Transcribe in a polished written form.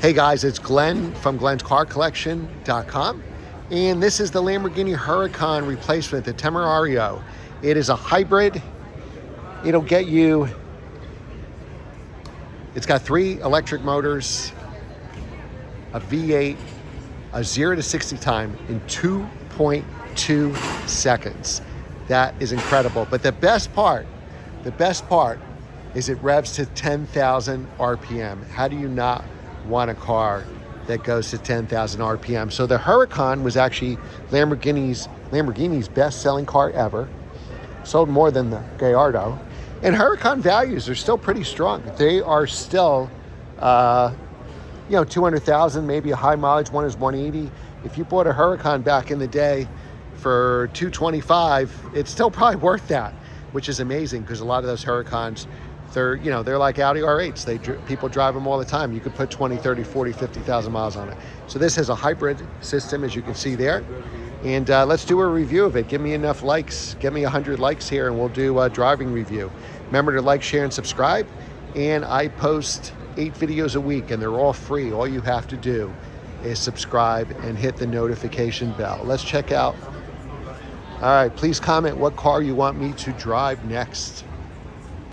Hey guys, it's Glenn from glenscarcollection.com, and this is the Lamborghini Huracan replacement, the Temerario. It is a hybrid. It'll get you, it's got 3 electric motors, a V8, a 0 to 60 time in 2.2 seconds. That is incredible. But the best part is it revs to 10,000 RPM. How do you not want a car that goes to 10,000 RPM? So the Huracan was actually Lamborghini's best-selling car ever. Sold more than the Gallardo. And Huracan values are still pretty strong. They are still, 200,000, maybe a high mileage one is 180. If you bought a Huracan back in the day for 225, it's still probably worth that, which is amazing because a lot of those Huracans, they're like Audi R8s. People drive them all the time. You could put 20, 30, 40, 50,000 miles on it. So this has a hybrid system, as you can see there. And let's do a review of it. Give me enough likes. Get me 100 likes here, and we'll do a driving review. Remember to like, share, and subscribe. And I post 8 videos a week, and they're all free. All you have to do is subscribe and hit the notification bell. Let's check out. All right, please comment what car you want me to drive next.